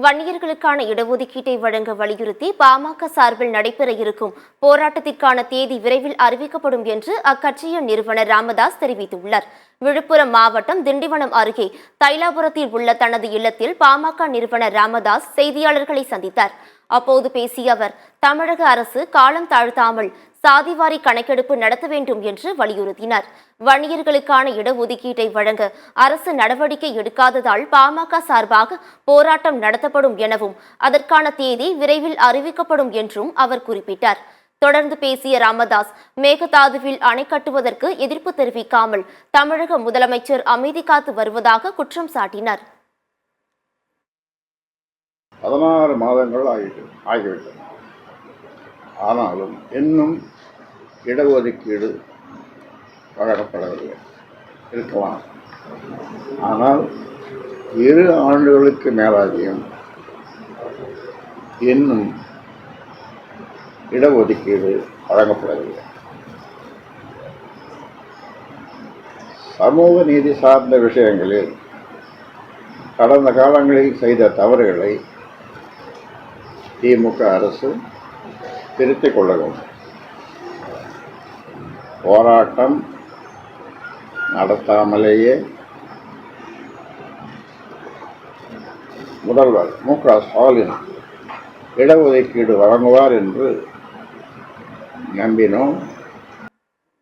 வன்னியர்களுக்கான இடஒதுக்கீட்டை வழங்க வலியுறுத்தி பாமக சார்பில் நடைபெற இருக்கும் போராட்டத்திற்கான தேதி விரைவில் அறிவிக்கப்படும் என்று அக்கட்சியின் நிறுவனர் ராமதாஸ் தெரிவித்துள்ளார். விழுப்புரம் மாவட்டம் திண்டிவனம் அருகே தைலாபுரத்தில் உள்ள தனது இல்லத்தில் பாமக நிறுவனர் ராமதாஸ் செய்தியாளர்களை சந்தித்தார். அப்போது பேசிய அவர், தமிழக அரசு காலம் தாழ்த்தாமல் சாதிவாரி கணக்கெடுப்பு நடத்த வேண்டும் என்று வலியுறுத்தினார். வன்னியர்களுக்கான இடஒதுக்கீட்டை வழங்க அரசு நடவடிக்கை எடுக்காததால் பாமக சார்பாக போராட்டம் நடத்தப்படும் எனவும் அதற்கான தேதி விரைவில் அறிவிக்கப்படும் என்றும் அவர் குறிப்பிட்டார். தொடர்ந்து பேசிய ராமதாஸ், மேகதாதுவில் அணை கட்டுவதற்கு எதிர்ப்பு தெரிவிக்காமல் தமிழக முதலமைச்சர் அமைதி காத்து வருவதாக குற்றம் சாட்டினார். 16 மாதங்கள் ஆகிவிட்டன. ஆனாலும் இன்னும் இடஒதுக்கீடு வழங்கப்படவில்லை. இருக்கலாம், ஆனால் 2 ஆண்டுகளுக்கு மேலாகியும் இன்னும் இடஒதுக்கீடு வழங்கப்படவில்லை. சமூக நீதி சார்ந்த விஷயங்களில் கடந்த காலங்களில் செய்த தவறுகளை திமுக அரசு திருத்திக் கொள்ள வேண்டும். போராட்டம் நடத்தாமலேயே முதல்வர் மு.க. ஸ்டாலின் இடஒதுக்கீடு வழங்குவார் என்று நம்பினோம்.